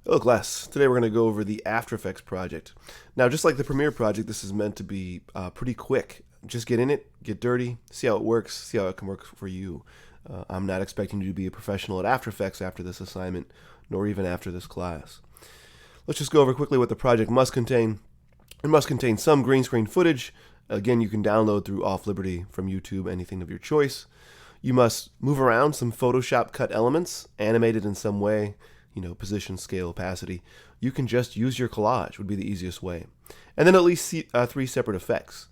Hello class, today we're going to go over the After Effects project. Now just like the Premiere project, this is meant to be pretty quick. Just get in it, get dirty, see how it works, see how it can work for you. I'm not expecting you to be a professional at After Effects after this assignment, nor even after this class. Let's just go over quickly what the project must contain. It must contain some green screen footage. Again, you can download through Off Liberty from YouTube, anything of your choice. You must move around some Photoshop cut elements, animated in some way, position, scale, opacity. You can just use your collage would be the easiest way. And then at least 3 separate effects.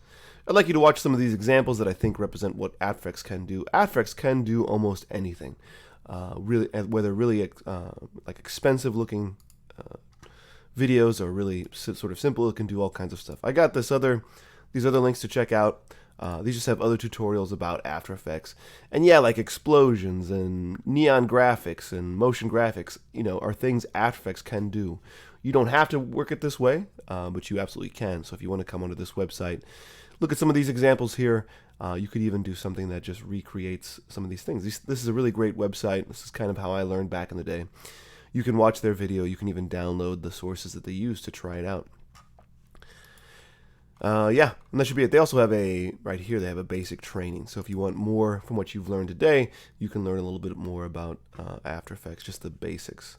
I'd like you to watch some of these examples that I think represent what After Effects can do. After Effects can do almost anything. Whether really like expensive looking videos or really sort of simple, it can do all kinds of stuff. I got these other links to check out. These just have other tutorials about After Effects. And yeah, like explosions and neon graphics and motion graphics, are things After Effects can do. You don't have to work it this way, but you absolutely can. So if you want to come onto this website, look at some of these examples here. You could even do something that just recreates some of these things. This is a really great website. This is kind of how I learned back in the day. You can watch their video. You can even download the sources that they use to try it out. Yeah, and that should be it. They also have right here, they have a basic training. So if you want more from what you've learned today, you can learn a little bit more about After Effects, just the basics.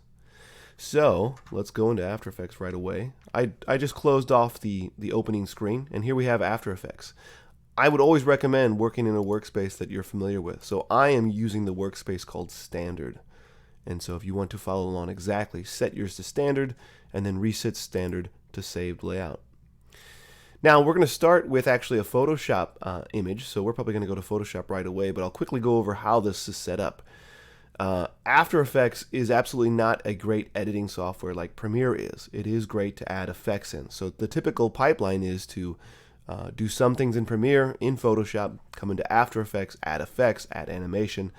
So let's go into After Effects right away. I just closed off the opening screen, and here we have After Effects. I would always recommend working in a workspace that you're familiar with. So I am using the workspace called Standard. And so if you want to follow along exactly, set yours to Standard, and then reset Standard to saved layout. Now we're going to start with actually a Photoshop image, so we're probably going to go to Photoshop right away, but I'll quickly go over how this is set up. After Effects is absolutely not a great editing software like Premiere is. It is great to add effects in. So the typical pipeline is to do some things in Premiere, in Photoshop, come into After Effects, add animation,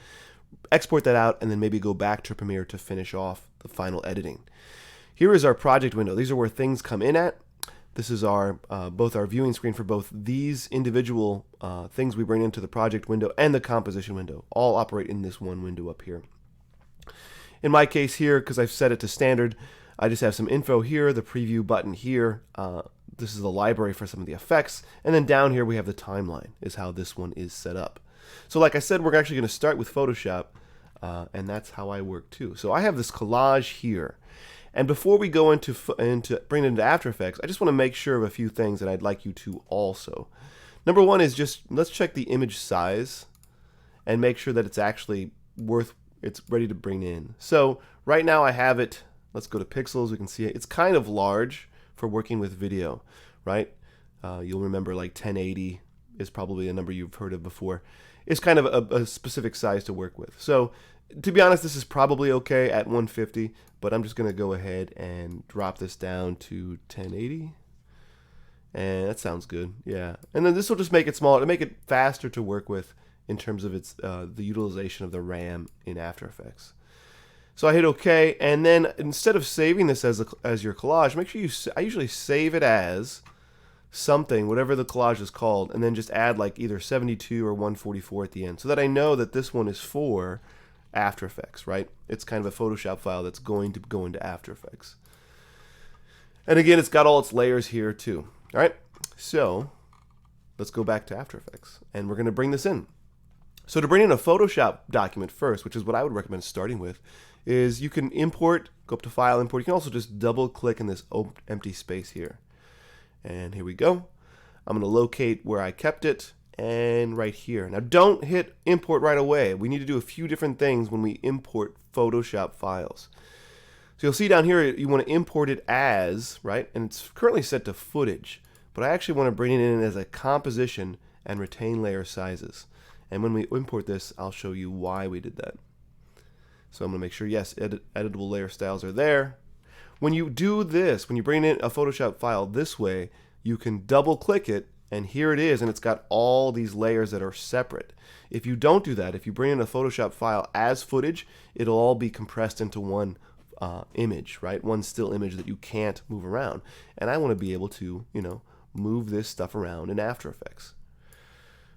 export that out, and then maybe go back to Premiere to finish off the final editing. Here is our project window. These are where things come in at. This is our both our viewing screen for both these individual things we bring into the project window and the composition window. All operate in this one window up here. In my case here, because I've set it to Standard, I just have some info here, the preview button here. This is the library for some of the effects. And then down here we have the timeline, is how this one is set up. So like I said, we're actually going to start with Photoshop, and that's how I work too. So I have this collage here. And before we go into bring it into After Effects, I just want to make sure of a few things that I'd like you to also. Number one is just let's check the image size and make sure that it's actually it's ready to bring in. So right now I have it, let's go to pixels, we can see it. It's kind of large for working with video, right? You'll remember like 1080 is probably a number you've heard of before. It's kind of a specific size to work with. So to be honest, this is probably okay at 150, but I'm just going to go ahead and drop this down to 1080. And that sounds good, yeah. And then this will just make it smaller, to make it faster to work with in terms of its the utilization of the RAM in After Effects. So I hit OK, and then instead of saving this as your collage, make sure I usually save it as something, whatever the collage is called, and then just add like either 72 or 144 at the end, so that I know that this one is for After Effects, right? It's kind of a Photoshop file that's going to go into After Effects. And again, it's got all its layers here too. All right, so let's go back to After Effects, and we're going to bring this in. So to bring in a Photoshop document first, which is what I would recommend starting with, is you can import, go up to File, Import. You can also just double click in this empty space here. And here we go. I'm going to locate where I kept it, and right here. Now don't hit import right away. We need to do a few different things when we import Photoshop files. So you'll see down here you want to import it as, right? And it's currently set to footage, but I actually want to bring it in as a composition and retain layer sizes. And when we import this, I'll show you why we did that. So I'm going to make sure, yes, editable layer styles are there. When you do this, when you bring in a Photoshop file this way, you can double click it, and here it is, and it's got all these layers that are separate. If you don't do that, if you bring in a Photoshop file as footage, it'll all be compressed into one image, right? One still image that you can't move around. And I want to be able to, move this stuff around in After Effects.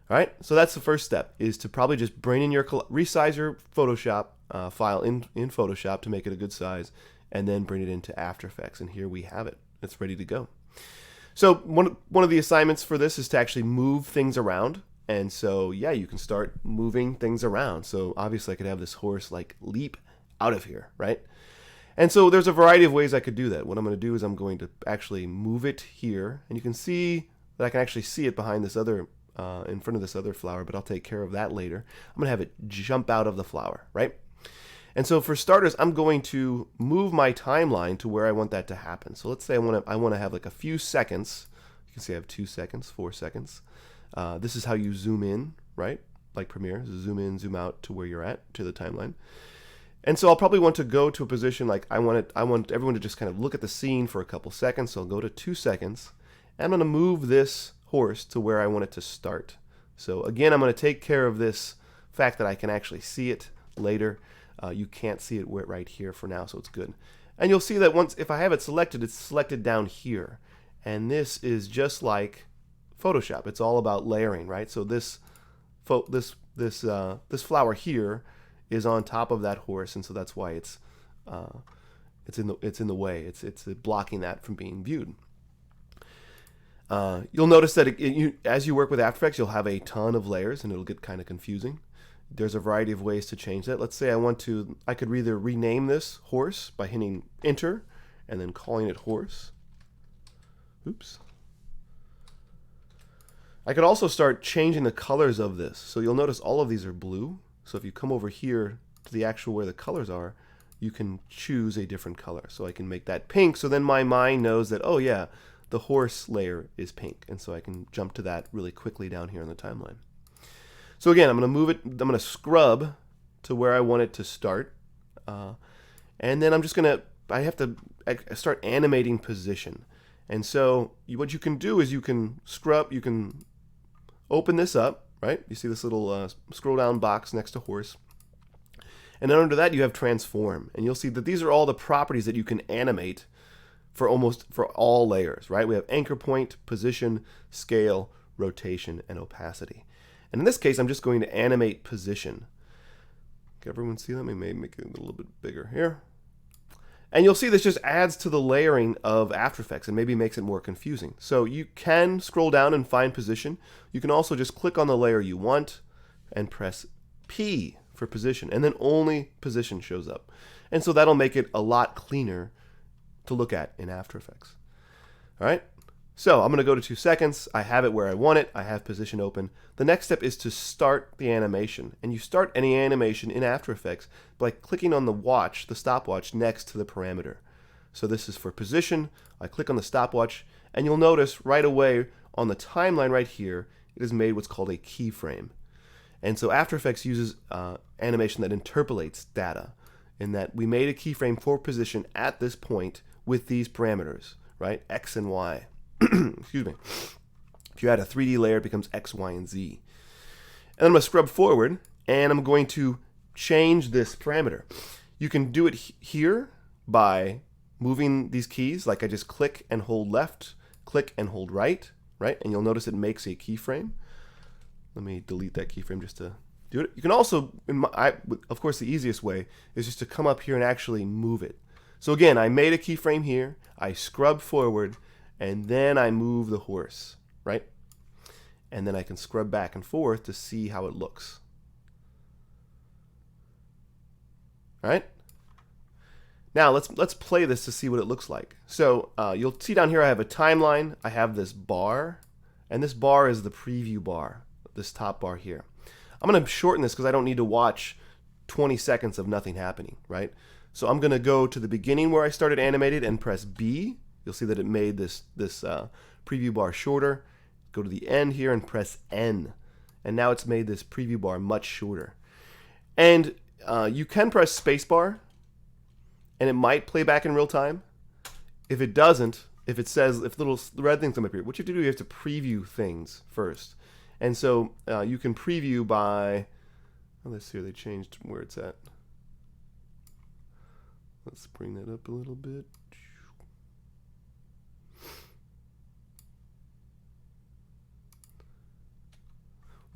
All right, so that's the first step, is to probably just bring in resize your Photoshop file in Photoshop to make it a good size, and then bring it into After Effects. And here we have it. It's ready to go. So one of the assignments for this is to actually move things around. And so, yeah, you can start moving things around. So obviously I could have this horse like leap out of here, right? And so there's a variety of ways I could do that. What I'm going to do is I'm going to actually move it here. And you can see that I can actually see it behind this other, in front of this other flower, but I'll take care of that later. I'm going to have it jump out of the flower, right? And so for starters, I'm going to move my timeline to where I want that to happen. So let's say I want to have like a few seconds. You can see I have 2 seconds, 4 seconds. This is how you zoom in, right? Like Premiere, zoom in, zoom out to where you're at, to the timeline. And so I'll probably want to go to a position like I want everyone to just kind of look at the scene for a couple seconds. So I'll go to 2 seconds. And I'm going to move this horse to where I want it to start. So again, I'm going to take care of this fact that I can actually see it later. You can't see it right here for now, so it's good. And you'll see that once, if I have it selected, it's selected down here. And this is just like Photoshop. It's all about layering, right? So this flower here is on top of that horse, and so that's why it's in the way. It's blocking that from being viewed. You'll notice that as you work with After Effects, you'll have a ton of layers, and it'll get kind of confusing. There's a variety of ways to change that. Let's say I could either rename this horse by hitting Enter and then calling it horse. Oops. I could also start changing the colors of this. So you'll notice all of these are blue. So if you come over here to the actual where the colors are, you can choose a different color. So I can make that pink. So then my mind knows that, oh yeah, the horse layer is pink. And so I can jump to that really quickly down here on the timeline. So again, I'm going to move it. I'm going to scrub to where I want it to start. And then I'm just going to, I have to start animating position. And so what you can do is you can scrub, you can open this up, right? You see this little scroll down box next to horse. And then under that you have transform. And you'll see that these are all the properties that you can animate for all layers, right? We have anchor point, position, scale, rotation, and opacity. And in this case, I'm just going to animate position. Can everyone see that? Maybe make it a little bit bigger here. And you'll see this just adds to the layering of After Effects and maybe makes it more confusing. So you can scroll down and find position. You can also just click on the layer you want and press P for position, and then only position shows up. And so that'll make it a lot cleaner to look at in After Effects. All right. So I'm going to go to 2 seconds. I have it where I want it. I have position open. The next step is to start the animation. And you start any animation in After Effects by clicking on the stopwatch next to the parameter. So this is for position. I click on the stopwatch, and you'll notice right away on the timeline right here, it has made what's called a keyframe. And so After Effects uses animation that interpolates data, in that we made a keyframe for position at this point with these parameters, right? X and Y. Excuse me. If you add a 3D layer, it becomes X, Y, and Z. And I'm going to scrub forward, and I'm going to change this parameter. You can do it here by moving these keys, like I just click and hold left, click and hold right, and you'll notice it makes a keyframe. Let me delete that keyframe just to do it. You can also, of course, the easiest way is just to come up here and actually move it. So again, I made a keyframe here, I scrub forward, and then I move the horse, right? And then I can scrub back and forth to see how it looks. All right? Now let's play this to see what it looks like. So you'll see down here I have a timeline, I have this bar, and this bar is the preview bar, this top bar here. I'm going to shorten this because I don't need to watch 20 seconds of nothing happening, right? So I'm going to go to the beginning where I started animated and press B. You'll see that it made this preview bar shorter. Go to the end here and press N. And now it's made this preview bar much shorter. And you can press spacebar, and it might play back in real time. If it doesn't, if little red things come up here, what you have to do, you have to preview things first. And so you can preview by, let's see, they changed where it's at. Let's bring that up a little bit.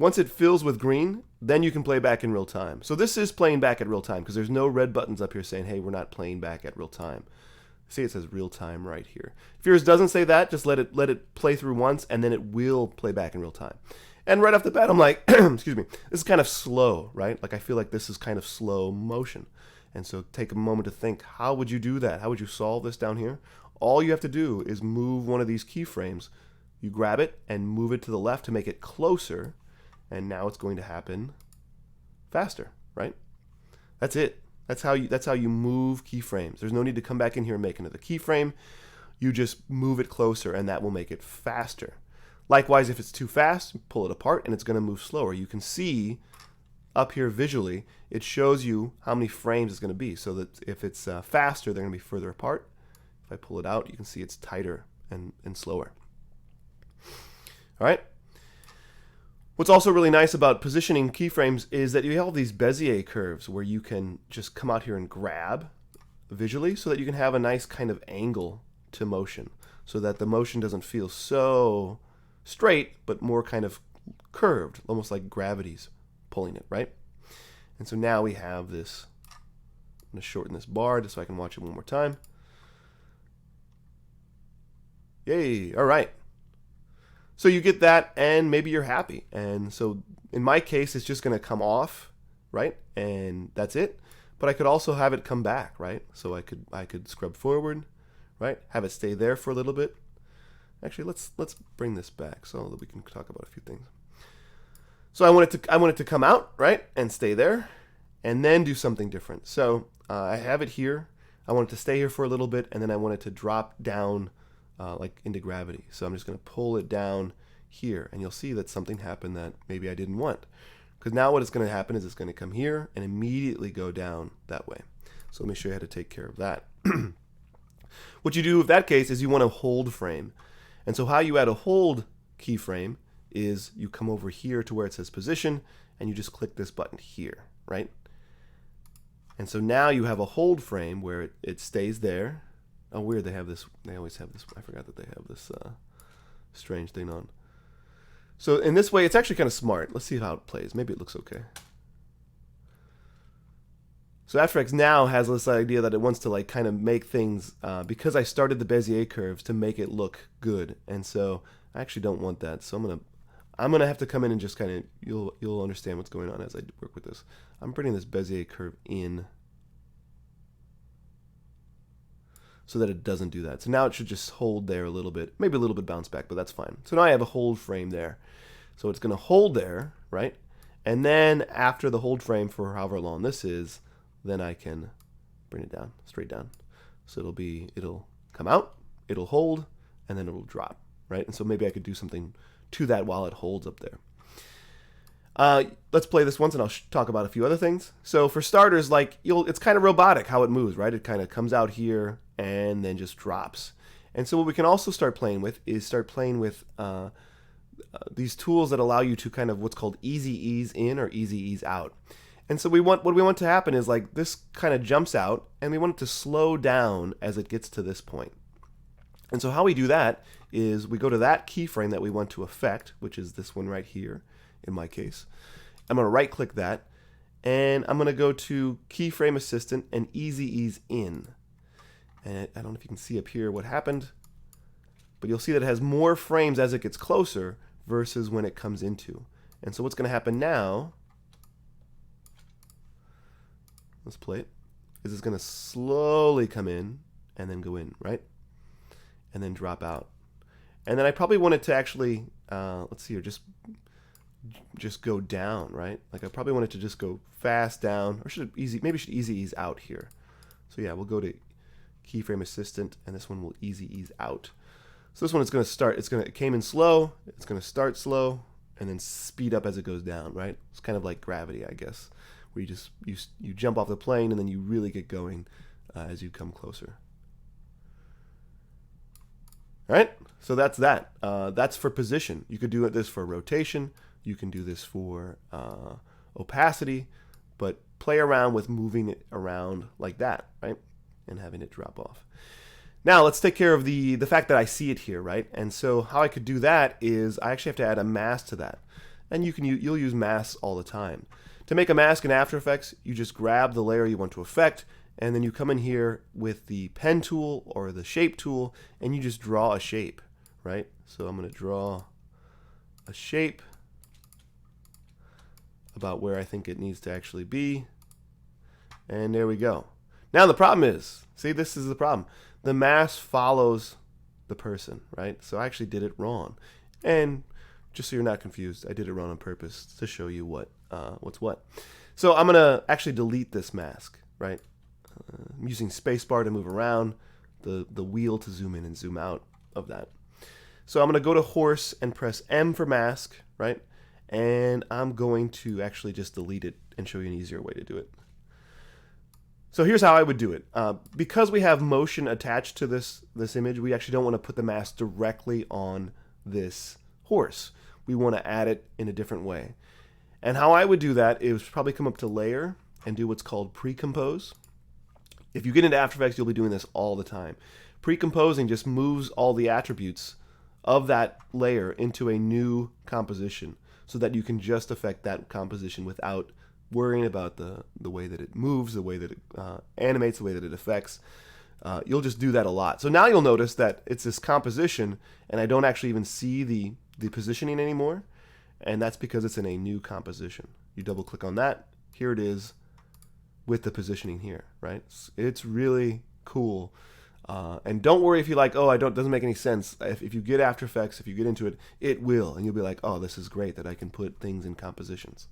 Once it fills with green, then you can play back in real time. So this is playing back at real time because there's no red buttons up here saying, hey, we're not playing back at real time. See, it says real time right here. If yours doesn't say that, just let it play through once, and then it will play back in real time. And right off the bat, I'm like, excuse me, this is kind of slow, right? Like I feel like this is kind of slow motion. And so take a moment to think, how would you do that? How would you solve this down here? All you have to do is move one of these keyframes. You grab it and move it to the left to make it closer, and now it's going to happen faster, right? That's it. That's how you move keyframes. There's no need to come back in here and make another keyframe. You just move it closer, and that will make it faster. Likewise, if it's too fast, pull it apart, and it's going to move slower. You can see up here visually, it shows you how many frames it's going to be. So that if it's faster, they're going to be further apart. If I pull it out, you can see it's tighter and slower. All right. What's also really nice about positioning keyframes is that you have these Bezier curves where you can just come out here and grab visually so that you can have a nice kind of angle to motion so that the motion doesn't feel so straight but more kind of curved, almost like gravity's pulling it, right? And so now we have this. I'm going to shorten this bar just so I can watch it one more time. Yay, all right. So you get that, and maybe you're happy. And so in my case, it's just going to come off, right? And that's it. But I could also have it come back, right? So I could scrub forward, right? Have it stay there for a little bit. Actually, let's bring this back so that we can talk about a few things. So I want it to come out, right, and stay there, and then do something different. So I have it here. I want it to stay here for a little bit, and then I want it to drop down like into gravity. So I'm just going to pull it down here, and you'll see that something happened that maybe I didn't want. Because now what is going to happen is it's going to come here and immediately go down that way. So let me show you how to take care of that. What you do in that case is you want to hold frame. And so how you add a hold keyframe is you come over here to where it says position, and you just click this button here, right? And so now you have a hold frame where it stays there. Oh, weird, they have this, they always have this, I forgot that they have this strange thing on. So in this way, it's actually kind of smart. Let's see how it plays. Maybe it looks okay. So After Effects now has this idea that it wants to like kind of make things, because I started the Bezier curves, to make it look good. And so I actually don't want that. So I'm gonna have to come in and just kind of, you'll understand what's going on as I work with this. I'm bringing this Bezier curve in so that it doesn't do that. So now it should just hold there a little bit, maybe a little bit bounce back, but that's fine. So now I have a hold frame there. So it's going to hold there, right? And then after the hold frame for however long this is, then I can bring it down, straight down. So it'll come out, it'll hold, and then it'll drop, right? And so maybe I could do something to that while it holds up there. Let's play this once and I'll talk about a few other things. So for starters, like it's kind of robotic how it moves, right? It kind of comes out here and then just drops. And so what we can also start playing with is these tools that allow you to kind of what's called easy ease in or easy ease out. And so what we want to happen is like this kind of jumps out and we want it to slow down as it gets to this point. And so how we do that is we go to that keyframe that we want to affect, which is this one right here in my case. I'm going to right click that and I'm going to go to keyframe assistant and easy ease in. And I don't know if you can see up here what happened, but you'll see that it has more frames as it gets closer versus when it comes into. And so what's going to happen now, let's play it, is it's going to slowly come in and then go in, right? And then drop out. And then I probably want it to actually, let's see here, just go down, right? Like I probably want it to just go fast down, or maybe it should easy ease out here. So yeah, we'll go to keyframe assistant, and this one will easy ease out. So this one is going to start, it came in slow, it's going to start slow, and then speed up as it goes down, right? It's kind of like gravity, I guess, where you jump off the plane and then you really get going as you come closer. All right, so that's that. That's for position. You could do this for rotation. You can do this for opacity, but play around with moving it around like that, right? And having it drop off. Now let's take care of the fact that I see it here, right? And so how I could do that is I actually have to add a mask to that. and you'll use masks all the time. To make a mask in After Effects, you just grab the layer you want to affect, and then you come in here with the pen tool or the shape tool, and you just draw a shape, right? So I'm going to draw a shape about where I think it needs to actually be, and there we go. Now the problem is, see, this is the problem. The mask follows the person, right? So I actually did it wrong, and just so you're not confused, I did it wrong on purpose to show you what's what. So I'm gonna actually delete this mask, right? I'm using spacebar to move around, the wheel to zoom in and zoom out of that. So I'm gonna go to horse and press M for mask, right? And I'm going to actually just delete it and show you an easier way to do it. So here's how I would do it. Because we have motion attached to this image, we actually don't want to put the mask directly on this horse. We want to add it in a different way. And how I would do that is probably come up to Layer and do what's called Pre-Compose. If you get into After Effects, you'll be doing this all the time. Pre-composing just moves all the attributes of that layer into a new composition so that you can just affect that composition without worrying about the way that it moves, the way that it animates, the way that it affects. You'll just do that a lot. So now you'll notice that it's this composition, and I don't actually even see the positioning anymore, and that's because it's in a new composition. You double click on that, here it is with the positioning here, right? It's really cool. And don't worry if you're like, oh, it doesn't make any sense. If you get After Effects, if you get into it, it will, and you'll be like, oh, this is great that I can put things in compositions.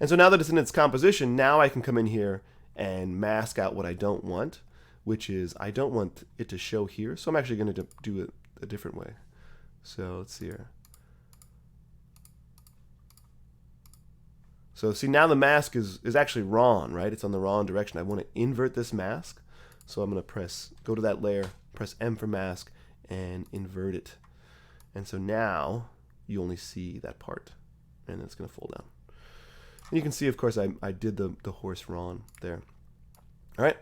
And so now that it's in its composition, now I can come in here and mask out what I don't want, which is I don't want it to show here. So I'm actually going to do it a different way. So let's see here. So see, now the mask is actually wrong, right? It's on the wrong direction. I want to invert this mask. So I'm going to go to that layer, press M for mask, and invert it. And so now you only see that part, and it's going to fall down. And you can see, of course, I did the horse wrong there. All right.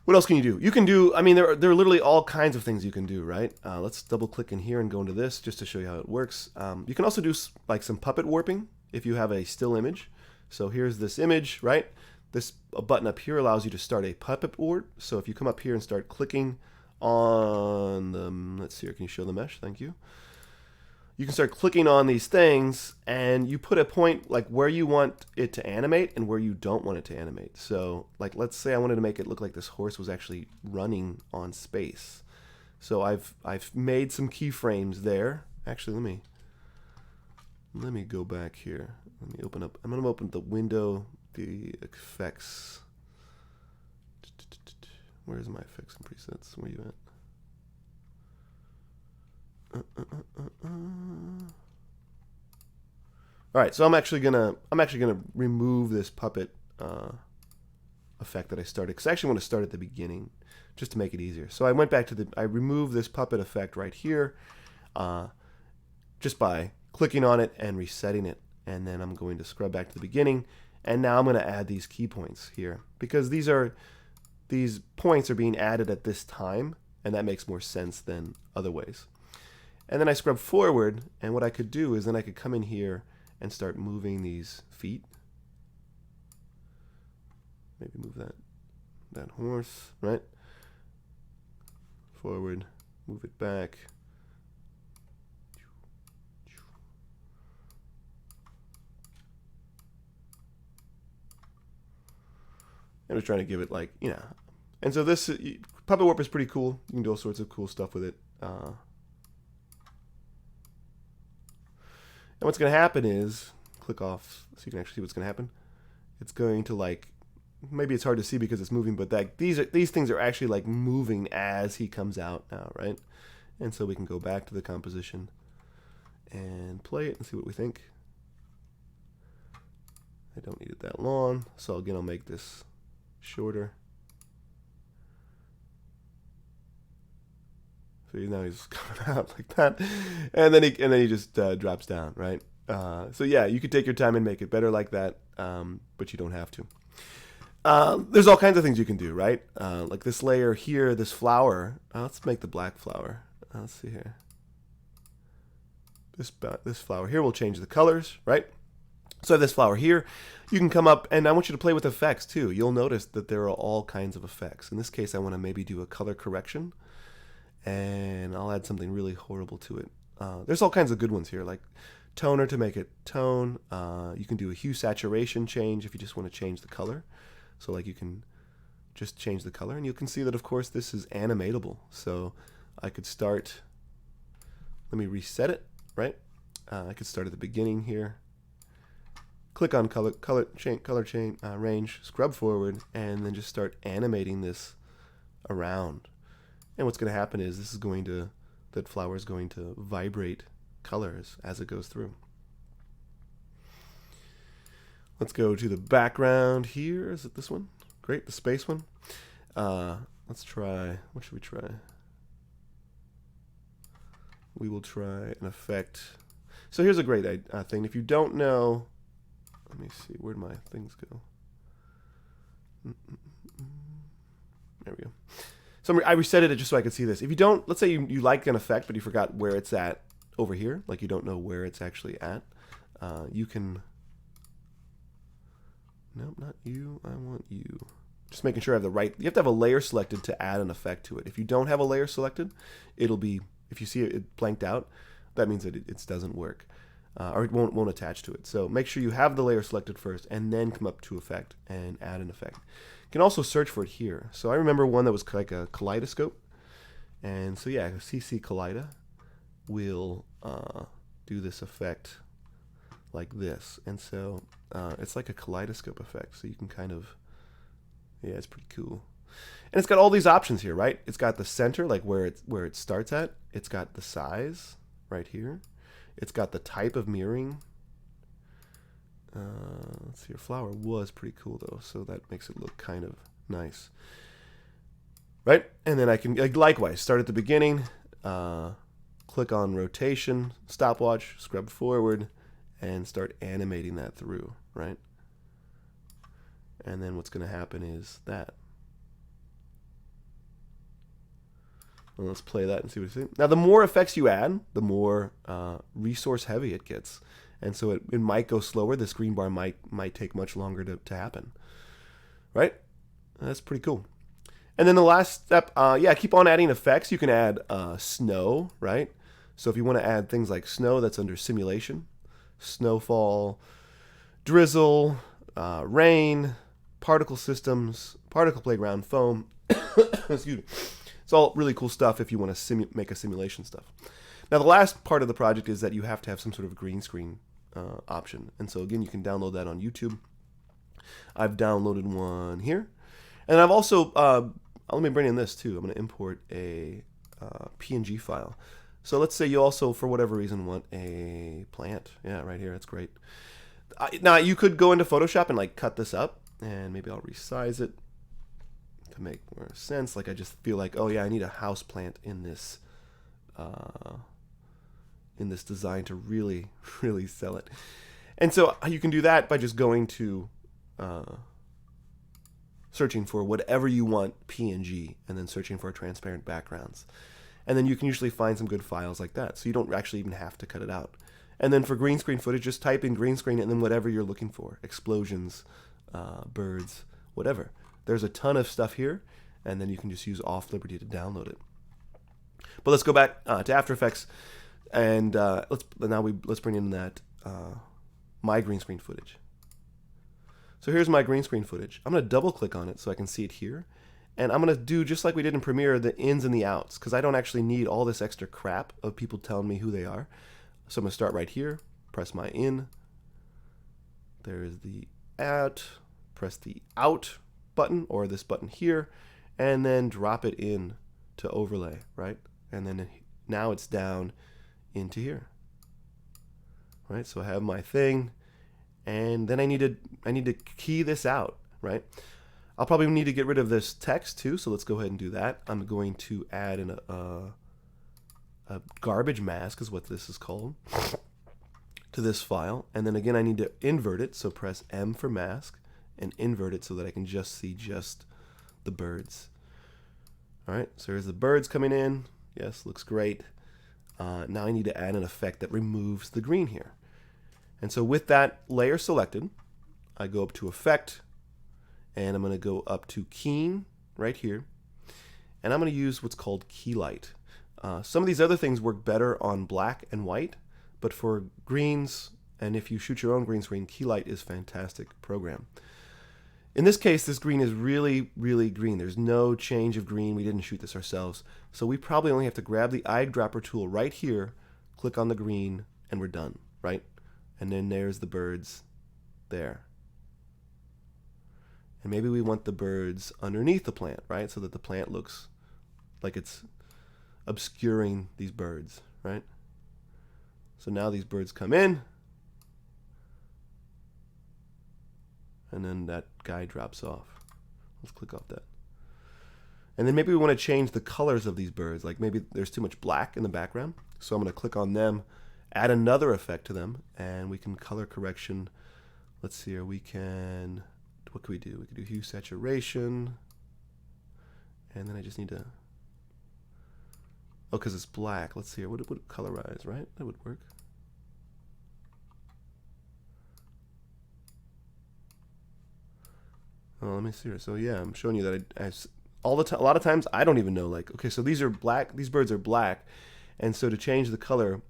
What else can you do? You can do, I mean, there are literally all kinds of things you can do, right? Let's double click in here and go into this just to show you how it works. You can also do like some puppet warping if you have a still image. So here's this image, right? This button up here allows you to start a puppet warp. So if you come up here and start clicking on the, let's see here, can you show the mesh? Thank you. You can start clicking on these things, and you put a point like where you want it to animate and where you don't want it to animate. So like, let's say I wanted to make it look like this horse was actually running on space. So I've made some keyframes there. Actually, let me go back here. Let me open up, I'm going to open the window, the effects. Where's my effects and presets? Where are you at? All right, so I'm actually gonna remove this puppet effect that I started, because I actually want to start at the beginning just to make it easier. So I went back to I removed this puppet effect right here just by clicking on it and resetting it, and then I'm going to scrub back to the beginning, and now I'm going to add these key points here because these points are being added at this time, and that makes more sense than other ways. And then I scrub forward, and what I could do is then I could come in here and start moving these feet. Maybe move that horse, right? Forward, move it back. I'm just trying to give it like, you know. And so this Puppet Warp is pretty cool. You can do all sorts of cool stuff with it. And what's going to happen is, click off so you can actually see what's going to happen. It's going to like, maybe it's hard to see because it's moving, but that these things are actually like moving as he comes out now, right? And so we can go back to the composition and play it and see what we think. I don't need it that long, so again I'll make this shorter. So now he's coming out like that, and then he just drops down, right? So yeah, you could take your time and make it better like that, but you don't have to. There's all kinds of things you can do, right? Like this layer here, this flower. Let's make the black flower. Let's see here. this flower here will change the colors, right? So I have this flower here. You can come up, and I want you to play with effects too. You'll notice that there are all kinds of effects. In this case, I want to maybe do a color correction, and I'll add something really horrible to it. There's all kinds of good ones here, like toner to make it tone. You can do a hue saturation change if you just want to change the color. So like you can just change the color, and you can see that, of course, this is animatable. So I could start, let me reset it, right? I could start at the beginning here. Click on color chain range, scrub forward, and then just start animating this around. And what's going to happen is that flower is going to vibrate colors as it goes through. Let's go to the background here. Is it this one? Great, the space one. Let's try, what should we try? We will try an effect. So here's a great thing. If you don't know, let me see, where'd my things go? There we go. So I reset it just so I could see this. If you don't, let's say you like an effect, but you forgot where it's at over here, like you don't know where it's actually at, you can, nope, not you, I want you. Just making sure I have the right, you have to have a layer selected to add an effect to it. If you don't have a layer selected, it'll be, if you see it blanked out, that means that it doesn't work. Or it won't attach to it. So make sure you have the layer selected first, and then come up to effect and add an effect. You can also search for it here. So I remember one that was like a kaleidoscope, and so yeah, CC Kaleido will do this effect like this, and so it's like a kaleidoscope effect. So you can kind of, yeah, it's pretty cool. And it's got all these options here, right? It's got the center, like where it starts at. It's got the size right here. It's got the type of mirroring. Let's see, your flower was pretty cool though, so that makes it look kind of nice, right? And then I can, likewise, start at the beginning, click on rotation, stopwatch, scrub forward, and start animating that through, right? And then what's going to happen is that. Well, let's play that and see what you see. Now, the more effects you add, the more resource heavy it gets. And so it might go slower. This green bar might take much longer to happen. Right? That's pretty cool. And then the last step, yeah, keep on adding effects. You can add snow, right? So if you want to add things like snow, that's under simulation. Snowfall, drizzle, rain, particle systems, particle playground, foam. Excuse me. It's all really cool stuff if you want to make a simulation stuff. Now, the last part of the project is that you have to have some sort of green screen option. And so, again, you can download that on YouTube. I've downloaded one here. And I've also, let me bring in this too. I'm going to import a PNG file. So let's say you also, for whatever reason, want a plant. Yeah, right here. That's great. Now, you could go into Photoshop and like cut this up. And maybe I'll resize it to make more sense. Like I just feel like, oh yeah, I need a house plant in this design to really, really sell it. And so you can do that by just going to searching for whatever you want PNG, and then searching for transparent backgrounds. And then you can usually find some good files like that. So you don't actually even have to cut it out. And then for green screen footage, just type in green screen and then whatever you're looking for. Explosions, birds, whatever. There's a ton of stuff here, and then you can just use Off Liberty to download it. But let's go back to After Effects, and let's bring in that my green screen footage. So here's my green screen footage. I'm going to double click on it so I can see it here, and I'm going to do just like we did in Premiere, the ins and the outs, because I don't actually need all this extra crap of people telling me who they are. So I'm going to start right here, press my in. There is the out. Press the out button, or this button here, and then drop it in to overlay, right? And then now it's down into here, right? So I have my thing, and then I need to key this out, right? I'll probably need to get rid of this text too, so let's go ahead and do that. I'm going to add in a garbage mask, is what this is called, to this file. And then again, I need to invert it, so press M for mask and invert it so that I can just see just the birds. All right, so here's the birds coming in. Yes, looks great. now I need to add an effect that removes the green here. And so with that layer selected, I go up to Effect, and I'm going to go up to Keying right here, and I'm going to use what's called Key Light. Some of these other things work better on black and white, but for greens, and if you shoot your own green screen, Key Light is a fantastic program. In this case, this green is really, really green. There's no change of green. We didn't shoot this ourselves. So we probably only have to grab the eyedropper tool right here, click on the green, and we're done, right? And then there's the birds there. And maybe we want the birds underneath the plant, right? So that the plant looks like it's obscuring these birds, right? So now these birds come in, and then that guy drops off. Let's click off that. And then maybe we want to change the colors of these birds. Like maybe there's too much black in the background. So I'm going to click on them, add another effect to them, and we can color correction. Let's see here. We can, what can we do? We can do hue saturation. And then I just need to, oh, because it's black. Let's see here. What would colorize, right? That would work. Oh, let me see here. So yeah, I'm showing you that a lot of times I don't even know, like, okay, so these are black, these birds are black, and so to change the color,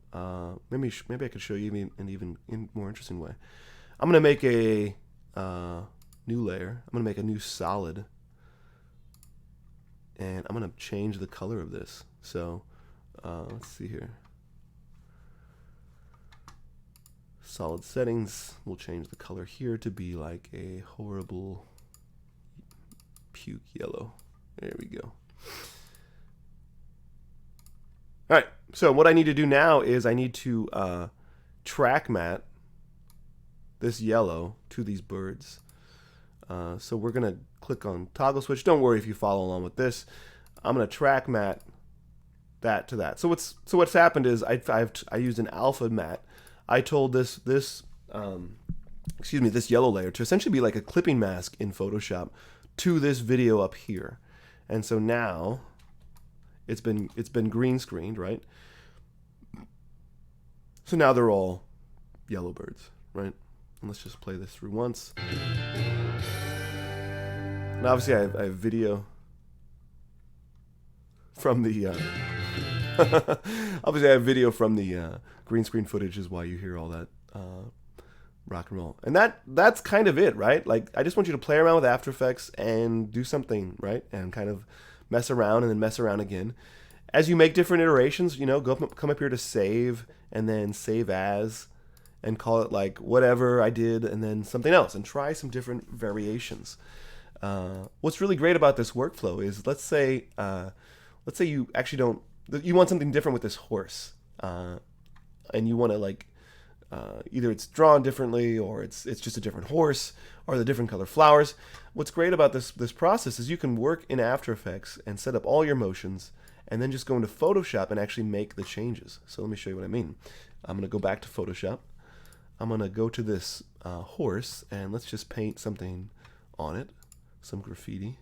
maybe I could show you in an even more interesting way. I'm gonna make a new layer. I'm gonna make a new solid, and I'm gonna change the color of this. So let's see here. Solid settings. We'll change the color here to be like a horrible puke yellow. There we go. All right, so what I need to do now is I need to track matte this yellow to these birds. So we're gonna click on toggle switch. Don't worry if you follow along with this. I'm gonna track matte that to that. So what's happened is I used an alpha matte. I told this yellow layer to essentially be like a clipping mask in Photoshop to this video up here. And so now it's been green screened, right? So now they're all yellow birds, right? And let's just play this through once. And obviously I have video from the obviously I have video from the green screen footage, is why you hear all that rock and roll. And that's kind of it, right? Like, I just want you to play around with After Effects and do something, right? And kind of mess around and then mess around again. As you make different iterations, you know, come up here to save and then save as and call it like whatever I did and then something else and try some different variations. What's really great about this workflow is, let's say you actually you want something different with this horse, and you want to like, either it's drawn differently or it's just a different horse or the different color flowers. What's great about this process is you can work in After Effects and set up all your motions and then just go into Photoshop and actually make the changes. So let me show you what I mean. I'm going to go back to Photoshop. I'm going to go to this horse, and let's just paint something on it, some graffiti.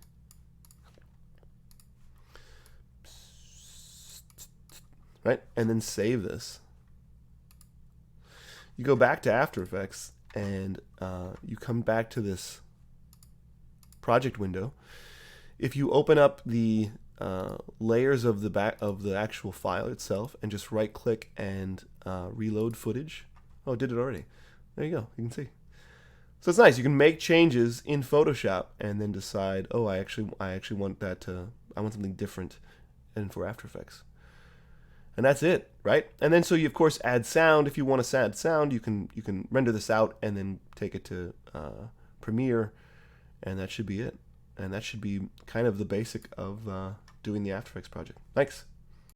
Right? And then save this. You go back to After Effects and you come back to this project window. If you open up the layers of the actual file itself and just right click and reload footage. Oh, it did it already. There you go. You can see. So it's nice. You can make changes in Photoshop and then decide, oh, I actually want I want something different, and for After Effects. And that's it, right? And then so you of course add sound. If you want to add sound, you can render this out and then take it to Premiere, and that should be it. And that should be kind of the basic of doing the After Effects project. Thanks.